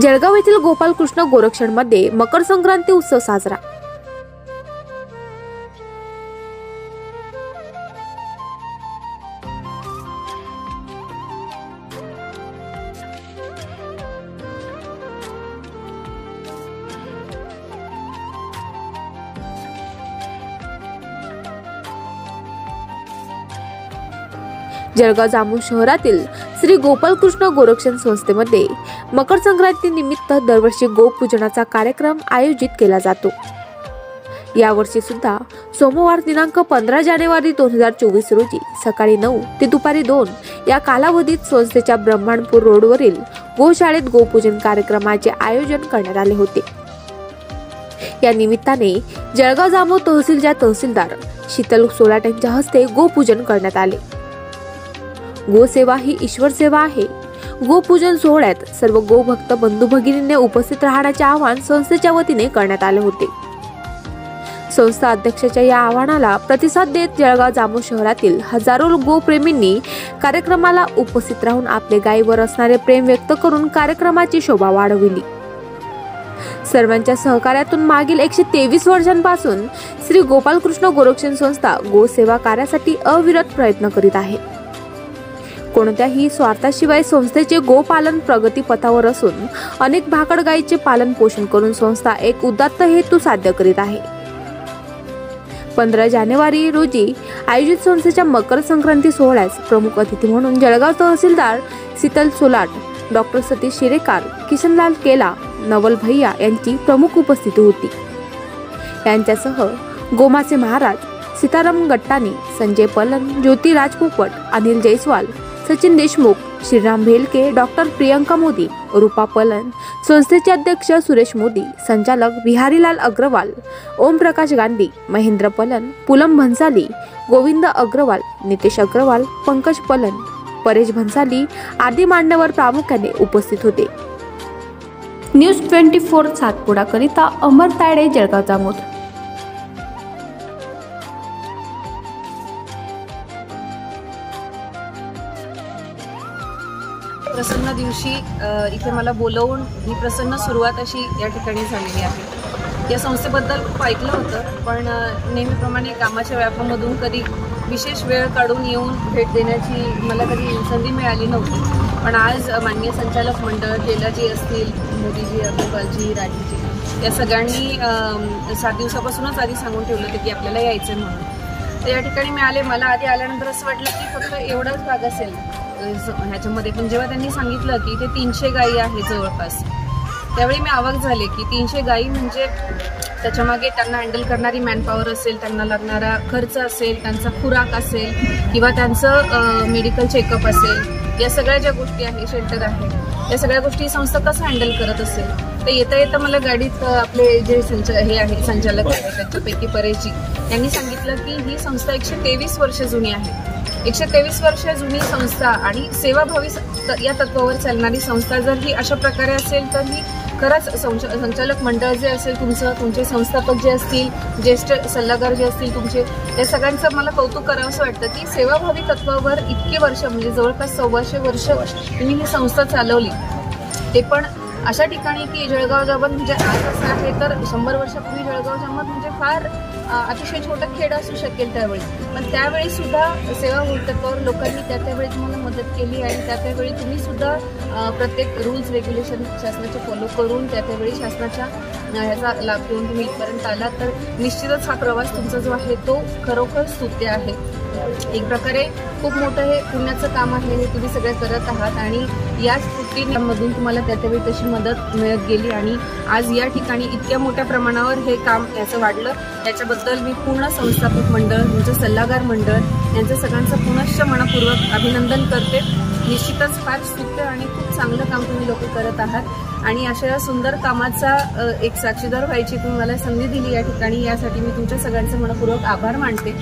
जळगाव येथील गोपालकृष्ण गोरक्षणमध्ये मकर संक्रांती उत्सव साजरा। जळगाव जामोद शहरातील श्री गोपालकृष्ण गोरक्षण संस्थेमध्ये मकर संक्रांती निमित्त दरवर्षी गोपूजनाचा कार्यक्रम आयोजित केला जातो। यावर्षी सुद्धा सोमवार दिनांक 15 जानेवारी 2024 रोजी सकाळी 9 ते दुपारी 2 या कालावधीत संस्थेच्या ब्रह्मांडपूर रोडवरील गोशाळेत गोपूजन कार्यक्रमाचे आयोजन करण्यात आले होते। या निमित्ताने जळगाव जामोद तहसीलच्या तहसीलदार शीतल सोलाट यांच्या हस्ते गोपूजन करण्यात आले। गोसेवा ही ईश्वर सेवा आहे। गोपूजन सोहळ्यात सर्व गोभक्त बंधू भगिनींनी उपस्थित राहण्याचे आवाहन संस्थेच्या वतीने करण्यात आले होते। संस्था अध्यक्षाच्या या आवाहनाला प्रतिसाद देत जळगाव जामोद शहरातील हजारो गोप्रेमींनी कार्यक्रमाला उपस्थित राहून आपले गायीवर असणारे प्रेम व्यक्त करून कार्यक्रमाची शोभा वाढविली। सर्वांच्या सहकार्यातून मागील 123 वर्षांपासून श्री गोपालकृष्ण गोरक्षण संस्था गोसेवा कार्यासाठी अविरत प्रयत्न करीत आहे। कोणत्याही स्वार्थाशिवाय संस्थेचे गोपालन प्रगती पथावर असून अनेक भाकड गायीचे पालन पोषण करून संस्था एक उदात्त हेतू साध्य करीत आहे। 15 जानेवारी रोजी आयोजित संस्थेच्या मकर संक्रांती सोहळ्यास प्रमुख अतिथी म्हणून जळगाव तहसीलदार शीतल सोलाट, डॉक्टर सतीश शिरेकार, किशनलाल केला, नवल भैया यांची प्रमुख उपस्थिती होती। यांच्यासह गोमाचे महाराज, सीताराम गट्टानी, संजय पलन, ज्योती राजपोपट, अनिल जयस्वाल, सचिन देशमुख, श्रीराम भेलके, डॉक्टर प्रियंका मोदी, रूपा पलन, संस्थेचे अध्यक्ष सुरेश मोदी, संचालक बिहारीलाल अग्रवाल, ओम प्रकाश गांधी, महेंद्र पलन, पुलम भंसाली, गोविंद अग्रवाल, नितेश अग्रवाल, पंकज पलन, परेश भंसाली आदी मान्यवर प्रामुख्याने उपस्थित होते। न्यूज 24 सातपुडा करिता अमर तायडे, जळगाव जामोद। प्रसन्न दिवशी इथे मला बोलवून ही प्रसन्न सुरुवात अशी या ठिकाणी झालेली आहे। या संस्थेबद्दल खूप ऐकलं होतं, पण नेहमीप्रमाणे कामाच्या व्यापामधून कधी विशेष वेळ काढून येऊन भेट देण्याची मला कधी संधी मिळाली नव्हती। पण आज माननीय संचालक मंडळ, केलाजी असतील, मोदीजी, अग्रवालजी, राजीजी या सगळ्यांनी 7 दिवसापासूनच आधी सांगून ठेवलं होतं की आपल्याला यायचं म्हणून। तर या ठिकाणी मिळाले। मला आधी आल्यानंतर असं वाटलं की फक्त एवढाच भाग असेल ह्याच्यामध्ये, पण जेव्हा त्यांनी सांगितलं की इथे 300 गायी आहेत जवळपास, त्यावेळी मी अवाक झाले की 300 गायी म्हणजे त्याच्यामागे त्यांना हँडल करणारी मॅनपॉवर असेल, त्यांना लागणारा खर्च असेल, त्यांचा खुराक असेल किंवा त्यांचं मेडिकल चेकअप असेल, या सगळ्या ज्या गोष्टी आहे, शेल्टर आहे, या सगळ्या गोष्टी संस्था कसं हँडल करत असेल। तर येता येता मला गाडीत आपले जे हे आहे संचालक आहेत त्याच्यापैकी परेशजी यांनी सांगितलं की ही संस्था 123 वर्ष जुनी आहे। 123 वर्ष जुनी संस्था आणि सेवाभावी या तत्वावर चालणारी संस्था जर ही अशा प्रकारे असेल तर ही खरंच संचालक मंडळ जे असेल तुमचे संस्थापक जे असतील, ज्येष्ठ सल्लागार जे असतील तुमचे, या सगळ्यांचं मला कौतुक करावंसं वाटतं की सेवाभावी तत्वावर इतके वर्ष म्हणजे जवळपास 125 वर्ष तुम्ही ही संस्था चालवली, ते पण अशा ठिकाणी की जळगाव जामोद म्हणजे आज असं आहे तर 100 वर्षापूर्वी जळगाव जामोद म्हणजे फार अतिशय छोटं खेड असू शकेल त्यावेळी, पण त्यावेळी सुद्धा सेवाभावी तत्वावर लोकांनी त्यावेळी तुम्हाला मदत केली आणि त्यावेळी तुम्ही सुद्धा प्रत्येक रूल्स रेग्युलेशन शासनाचे फॉलो करून त्यावेळी शासनाच्या ह्याचा लाभ घेऊन तुम्ही इथपर्यंत आला, तर निश्चितच हा प्रवास तुमचा जो आहे तो खरोखर स्तुत्य आहे। एक प्रकारे खूप मोठं हे पुण्याचं काम आहे, हे तुम्ही सगळे करत आहात आणि याच कृतीमधून तुम्हाला त्यावेळी तशी मदत मिळत गेली आणि आज या ठिकाणी इतक्या मोठ्या प्रमाणावर हे काम याचं वाढलं। याच्याबद्दल मी पूर्ण संस्थापक मंडळ, तुमचं सल्लागार मंडळ यांचं सगळ्यांचं पुनश्च मनपूर्वक अभिनंदन करते। निश्चितच फार स्तुत्य आणि खूप चांगलं काम तुम्ही लोक करत आहात आणि अशा सुंदर कामाचा एक साक्षीदार व्हायची तुम्ही मला संधी दिली या ठिकाणी, यासाठी मी तुमच्या सगळ्यांचे मनपूर्वक आभार मानते।